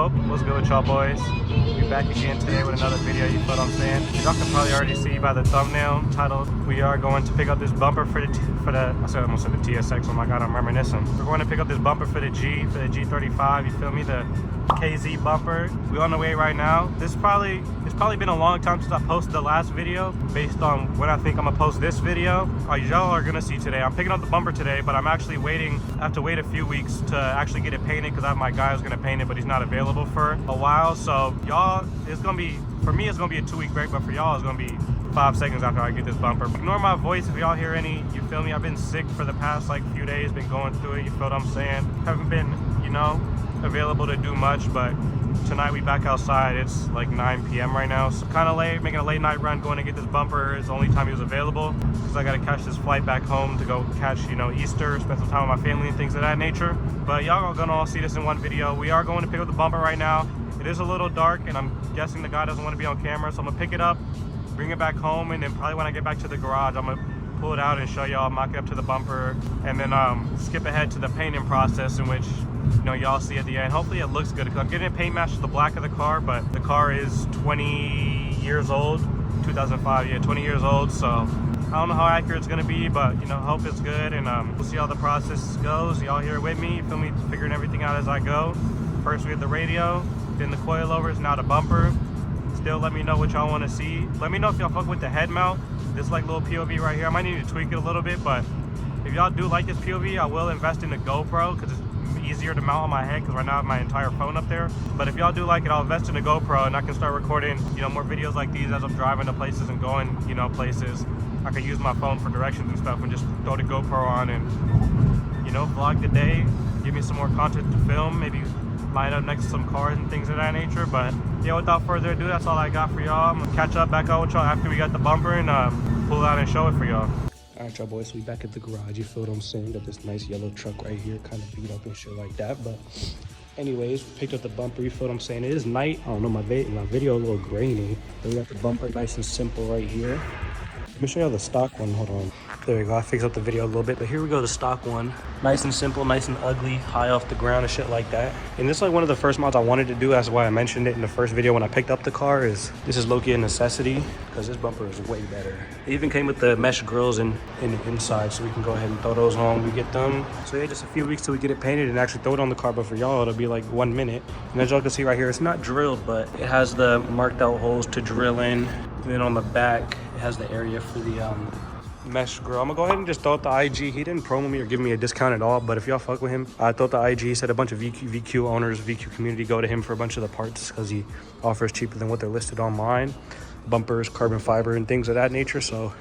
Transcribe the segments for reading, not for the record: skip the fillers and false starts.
Coupe. What's good with y'all boys? We back again today with another video, you feel what I'm saying? Y'all can probably already see by the thumbnail titled, we are going to pick up this bumper for the I almost said the TSX, oh my god, I'm reminiscing. We're going to pick up this bumper for the G35, you feel me? The KZ bumper. We're on the way right now. It's probably been a long time since I posted the last video. Based on when I think I'm gonna post this video, y'all are gonna see today. I'm picking up the bumper today, but I'm actually waiting. I have to wait a few weeks to actually get it painted because I have my guy who's gonna paint it, but he's not available for a while. So y'all, it's gonna be, for me it's gonna be a 2-week break, but for y'all it's gonna be 5 seconds after I get this bumper. But ignore my voice if y'all hear any, you feel me? I've been sick for the past like few days, been going through it, you feel what I'm saying? Haven't been, you know, available to do much, but tonight we back outside. It's like 9 p.m. right now, so kind of late, making a late night run going to get this bumper. It's the only time he was available because I got to catch this flight back home to go catch, you know, Easter, spend some time with my family and things of that nature. But y'all are gonna all see this in one video. We are going to pick up the bumper right now. It is a little dark and I'm guessing the guy doesn't want to be on camera, so I'm gonna pick it up, bring it back home, and then probably when I get back to the garage I'm gonna pull it out and show y'all, mock it up to the bumper, and then skip ahead to the painting process, in which, you know, y'all see at the end. Hopefully it looks good because I'm getting it paint matched to the black of the car, but the car is 20 years old, 2005, yeah, 20 years old, so I don't know how accurate it's gonna be, but you know, hope it's good, and we'll see how the process goes. Y'all here with me, you feel me, figuring everything out as I go. First we have the radio, then the coilovers, now the bumper. Still let me know what y'all want to see. Let me know if y'all fuck with the head mount. This like little POV right here, I might need to tweak it a little bit, but if y'all do like this POV, I will invest in the GoPro because it's easier to mount on my head, because right now I have my entire phone up there. But if y'all do like it, I'll invest in the GoPro and I can start recording, you know, more videos like these as I'm driving to places and going, you know, places. I can use my phone for directions and stuff and just throw the GoPro on and, you know, vlog the day, give me some more content to film, maybe line up next to some cars and things of that nature. But yeah, without further ado, that's all I got for y'all. I'm gonna catch up back out with y'all after we got the bumper and pull it out and show it for y'all. All right, y'all boys, so we back at the garage, you feel what I'm saying? Got this nice yellow truck right here, kind of beat up and shit like that. But anyways, picked up the bumper, you feel what I'm saying? It is night. I don't know, my video a little grainy. Then we got the bumper nice and simple right here. Let me show y'all the stock one, hold on. There we go, I fixed up the video a little bit, but here we go, the stock one. Nice and simple, nice and ugly, high off the ground and shit like that. And this is like one of the first mods I wanted to do. That's why I mentioned it in the first video when I picked up the car. This is low-key a necessity because this bumper is way better. It even came with the mesh grills in the inside, so we can go ahead and throw those on when we get them. So yeah, just a few weeks till we get it painted and actually throw it on the car, but for y'all, it'll be like 1 minute. And as y'all can see right here, it's not drilled, but it has the marked out holes to drill in. And then on the back, it has the area for the mesh grill. I'm gonna go ahead and just throw out the IG. He didn't promo me or give me a discount at all, but if y'all fuck with him, I thought the IG. He said a bunch of VQ owners, VQ community go to him for a bunch of the parts because he offers cheaper than what they're listed online. Bumpers, carbon fiber, and things of that nature. So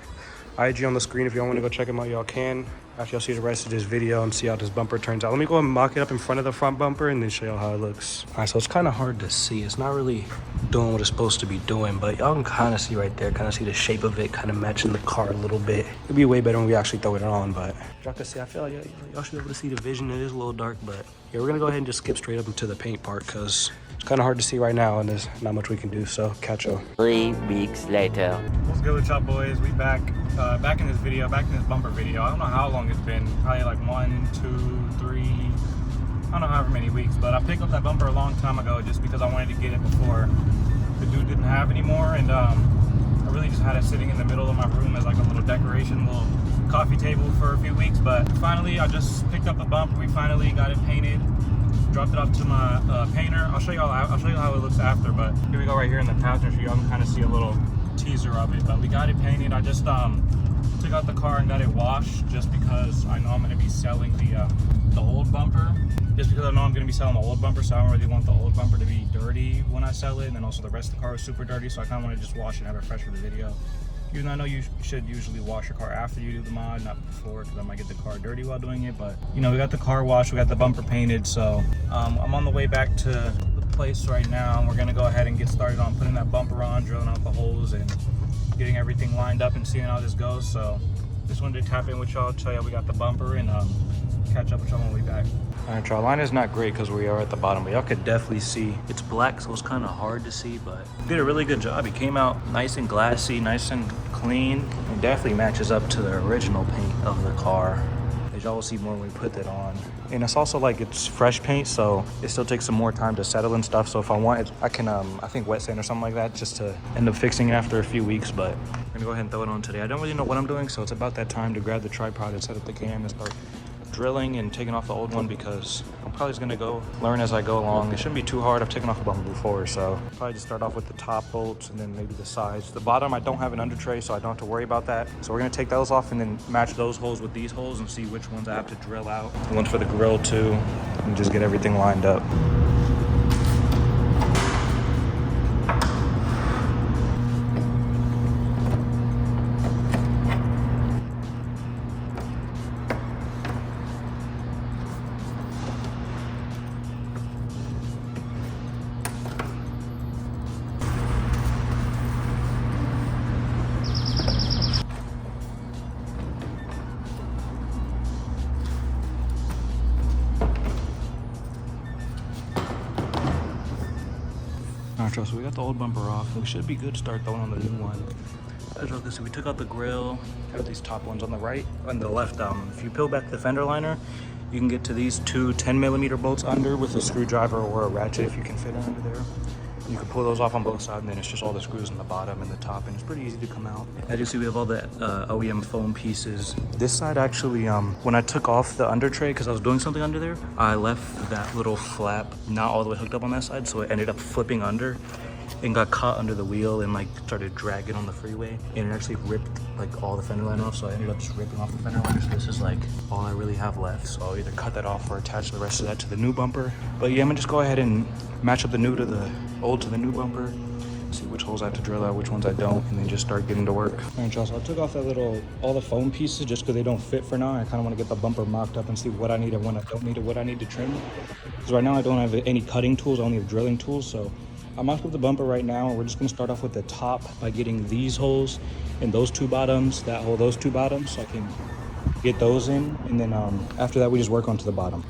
IG on the screen, if y'all want to go check him out, y'all can. After y'all see the rest of this video and see how this bumper turns out. Let me go and mock it up in front of the front bumper and then show y'all how it looks. All right, so it's kind of hard to see. It's not really doing what it's supposed to be doing, but y'all can kind of see right there, kind of see the shape of it, kind of matching the car a little bit. It'd be way better when we actually throw it on, but y'all can see, I feel like y'all should be able to see the vision. It is a little dark, but yeah, we're gonna go ahead and just skip straight up into the paint part because it's kind of hard to see right now and there's not much we can do, so catch y'all. 3 weeks later. What's good with y'all boys? We back in this video, back in this bumper video. I don't know how long it's been, probably like 1, 2, 3, I don't know however many weeks, but I picked up that bumper a long time ago just because I wanted to get it before the dude didn't have anymore, and I really just had it sitting in the middle of my room as like a little decoration, little coffee table for a few weeks. But finally I just picked up the bumper. We finally got it painted, dropped it off to my painter. I'll show you how it looks after, but here we go right here in the passenger. Y'all can kind of see a little teaser of it, but we got it painted. I just took out the car and got it washed just because I know I'm going to be selling the old bumper. Just because I know I'm going to be selling the old bumper, so I don't really want the old bumper to be dirty when I sell it, and then also the rest of the car is super dirty, so I kind of want to just wash it and have it fresh for the video. Even though I know you should usually wash your car after you do the mod, not before, because I might get the car dirty while doing it. But you know, we got the car washed, we got the bumper painted, so I'm on the way back to the place right now, and we're going to go ahead and get started on putting that bumper on, drilling out the holes, and getting everything lined up and seeing how this goes. So just wanted to tap in with y'all, tell y'all we got the bumper, and catch up with y'all on the way back. All right, y'all, line is not great because we are at the bottom, but y'all could definitely see it's black, so it's kind of hard to see, but did a really good job. It came out nice and glassy, nice and clean. It definitely matches up to the original paint of the car, as y'all will see more when we put that on. And it's also like it's fresh paint, so it still takes some more time to settle and stuff. So if I want it, I can I think wet sand or something like that, just to end up fixing it after a few weeks. But I'm gonna go ahead and throw it on today. I don't really know what I'm doing, so it's about that time to grab the tripod and set up the cam and start drilling and taking off the old one, because I'm probably just gonna go learn as I go along. It shouldn't be too hard. I've taken off a bumper before, so probably just start off with the top bolts and then maybe the sides. The bottom, I don't have an under tray, so I don't have to worry about that. So we're gonna take those off and then match those holes with these holes and see which ones I have to drill out. The ones for the grill too, and just get everything lined up. Alright, so we got the old bumper off. We should be good to start throwing on the new one. As you can see, we took out the grill. Have these top ones on the right, on the left. If you peel back the fender liner, you can get to these two 10mm bolts under with a screwdriver or a ratchet if you can fit it under there. You can pull those off on both sides, and then it's just all the screws in the bottom and the top, and it's pretty easy to come out. As you see, we have all the OEM foam pieces. This side actually, when I took off the under tray, because I was doing something under there, I left that little flap not all the way hooked up on that side, so it ended up flipping under and got caught under the wheel and like started dragging on the freeway, and it actually ripped like all the fender liner off, so I ended up just ripping off the fender liner. So this is like all I really have left, so I'll either cut that off or attach the rest of that to the new bumper. But yeah, I'm gonna just go ahead and match up the new to the old to the new bumper, see which holes I have to drill out, which ones I don't, and then just start getting to work. All right, y'all, so I took off that all the foam pieces just because they don't fit for now. I kind of want to get the bumper mocked up and see what I need and what I don't need and what I need to trim. Because right now I don't have any cutting tools, I only have drilling tools. So I mocked up the bumper right now, and we're just gonna start off with the top by getting these holes and those two bottoms, that hole, those two bottoms, so I can get those in. And then after that, we just work onto the bottom.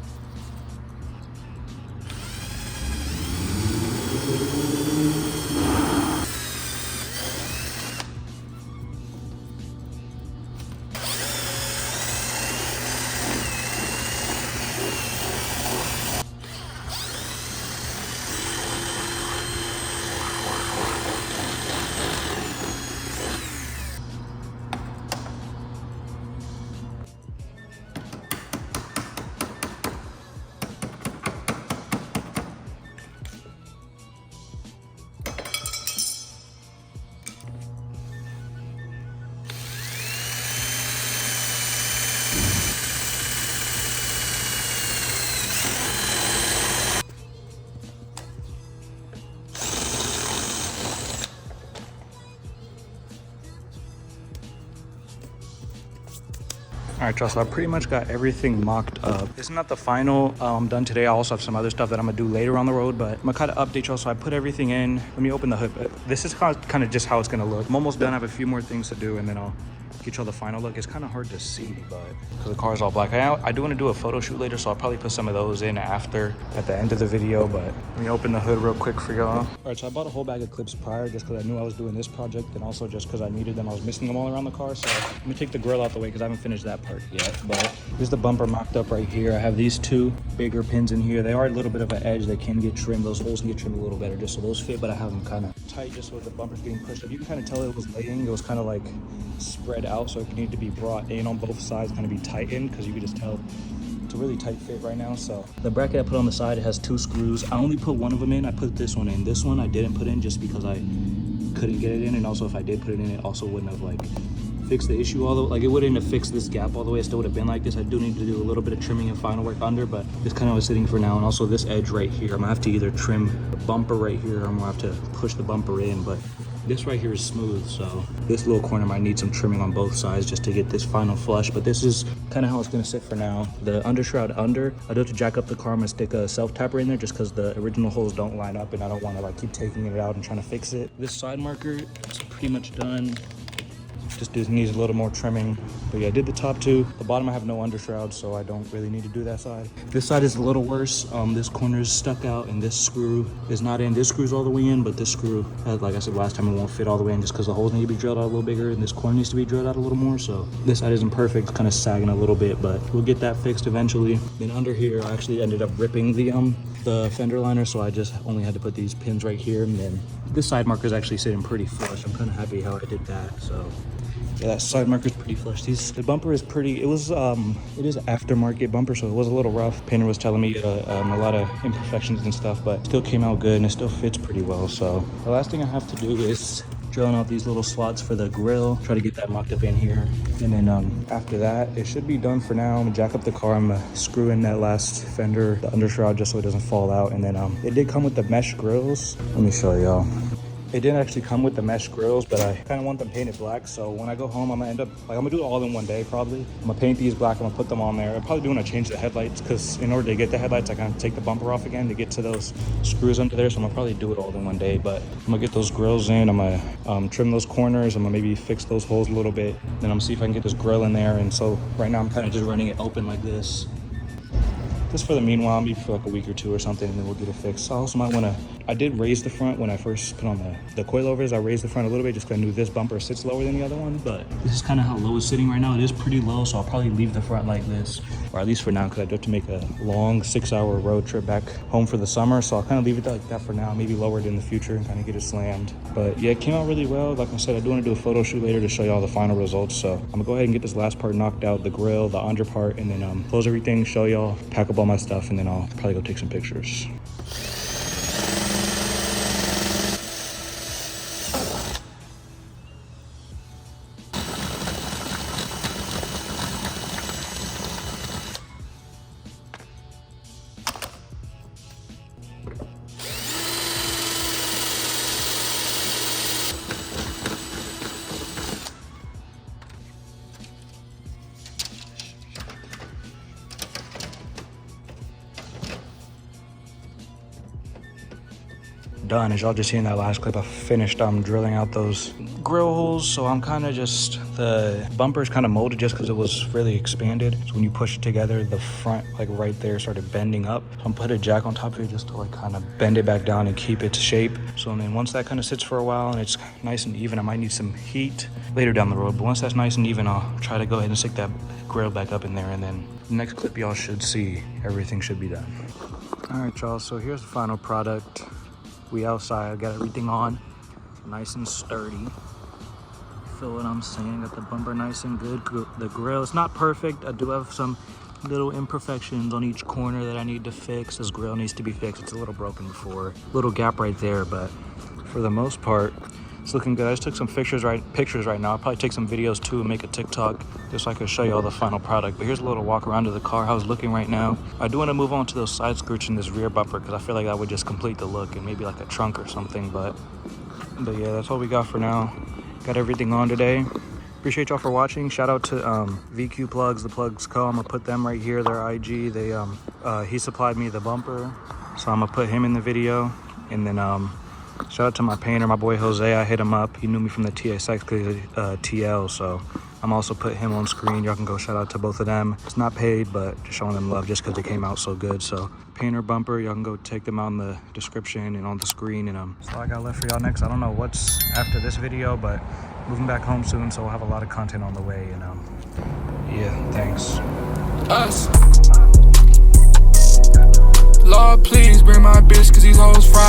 All right, y'all, so I pretty much got everything mocked up. It's not the final done today. I also have some other stuff that I'm gonna do later on the road, but I'm gonna kind of update y'all. So I put everything in. Let me open the hood. This is kind of just how it's gonna look. I'm almost done. I have a few more things to do, and then I'll get y'all the final look. It's kind of hard to see, but because the car is all black. I do want to do a photo shoot later, so I'll probably put some of those in after at the end of the video. But let me open the hood real quick for y'all. All right, so I bought a whole bag of clips prior just because I knew I was doing this project, and also just because I needed them. I was missing them all around the car, so let me take the grill out the way because I haven't finished that part yet. But here's the bumper mocked up right here. I have these two bigger pins in here. They are a little bit of an edge. They can get trimmed. Those holes can get trimmed a little better just so those fit, but I have them kind of tight just so the bumper's getting pushed up. You can kind of tell it was laying. It was kind of like spread out, so it needed to be brought in on both sides, kind of be tightened, because you can just tell it's a really tight fit right now. So the bracket I put on the side, it has two screws. I only put one of them in. I put this one in. This one I didn't put in just because I couldn't get it in, and also if I did put it in, it also wouldn't have like fixed the issue all the way. Like it wouldn't have fixed this gap all the way. It still would have been like this. I do need to do a little bit of trimming and final work under, but this kind of was sitting for now. And also this edge right here, I'm gonna have to either trim the bumper right here, or I'm gonna have to push the bumper in, but this right here is smooth, so this little corner might need some trimming on both sides just to get this final flush, but this is kind of how it's gonna sit for now. The undershroud under, I do have to jack up the car. I'm gonna stick a self-tapper in there just because the original holes don't line up, and I don't want to like keep taking it out and trying to fix it. This side marker, it's pretty much done. Just needs a little more trimming. But yeah, I did the top two. The bottom I have no undershroud, so I don't really need to do that side. This side is a little worse. This corner is stuck out and this screw is not in. This screw's all the way in, but this screw, like I said last time, it won't fit all the way in just because the holes need to be drilled out a little bigger and this corner needs to be drilled out a little more. So this side isn't perfect, it's kind of sagging a little bit, but we'll get that fixed eventually. Then under here, I actually ended up ripping the fender liner, so I just only had to put these pins right here. And then this side marker is actually sitting pretty flush. I'm kind of happy how I did that. So yeah, that side marker is pretty flush. The bumper is pretty, it is aftermarket bumper, so it was a little rough. Painter was telling me a lot of imperfections and stuff, but still came out good and it still fits pretty well. So the last thing I have to do is drilling out these little slots for the grill, try to get that mocked up in here. And then after that, it should be done for now. I'm gonna jack up the car, I'm gonna screw in that last fender, the undershroud, just so it doesn't fall out. And then it did come with the mesh grills. Let me show y'all. It didn't actually come with the mesh grills, but I kind of want them painted black. So when I go home, I'm gonna end up, like, I'm gonna do it all in one day probably. I'm gonna paint these black, I'm gonna put them on there. I'm probably gonna change the headlights, because in order to get the headlights, I gotta take the bumper off again to get to those screws under there. So I'm gonna probably do it all in one day, but I'm gonna get those grills in. I'm gonna trim those corners. I'm gonna maybe fix those holes a little bit. Then I'm gonna see if I can get this grill in there. And so right now I'm kind of just running it open like this. Just for the meanwhile, maybe for like a week or two or something, and then we'll get it fixed. I also might want to, I did raise the front when I first put on the coilovers. I raised the front a little bit just because I knew this bumper sits lower than the other one, but this is kind of how low it's sitting right now. It is pretty low, so I'll probably leave the front like this, or at least for now, because I do have to make a long 6-hour road trip back home for the summer. So I'll kind of leave it like that for now, maybe lower it in the future and kind of get it slammed. But yeah, it came out really well. Like I said, I do want to do a photo shoot later to show you all the final results. So I'm gonna go ahead and get this last part knocked out, the grill, the under part, and then close everything, show y'all, pack up all my stuff, and then I'll probably go take some pictures. Done. As y'all just seen in that last clip, I finished drilling out those grill holes. So I'm kind of just, the bumper is kind of molded just because it was really expanded. So when you push it together, the front, like right there, started bending up. So I'm put a jack on top of it just to like kind of bend it back down and keep its shape. So then once that kind of sits for a while and it's nice and even, I might need some heat later down the road. But once that's nice and even, I'll try to go ahead and stick that grill back up in there. And then the next clip y'all should see, everything should be done. All right, y'all, so here's the final product. We outside, got everything on, nice and sturdy. Feel what I'm saying? Got the bumper nice and good. The grill, it's not perfect. I do have some little imperfections on each corner that I need to fix. This grill needs to be fixed. It's a little broken before. Little gap right there, but for the most part, it's looking good. I just took some pictures right now. I'll probably take some videos too and make a TikTok just so I can show you all the final product. But here's a little walk around to the car, how it's looking right now. I do want to move on to those side skirts in this rear bumper because I feel like that would just complete the look and maybe like a trunk or something. But yeah, that's all we got for now. Got everything on today. Appreciate y'all for watching. Shout out to VQ Plugs, the Plugs Co. I'm gonna put them right here, their IG. They he supplied me the bumper, so I'm gonna put him in the video. And then shout out to my painter, my boy Jose. I hit him up. He knew me from the TSX TL, so I'm also put him on screen. Y'all can go shout out to both of them. It's not paid, but just showing them love just because they came out so good. So painter bumper, y'all can go take them out in the description and on the screen. And that's all I got left for y'all next. I don't know what's after this video, but moving back home soon, so we'll have a lot of content on the way. And yeah, thanks. Us. Lord, please bring my bitch, cause these hoes fried.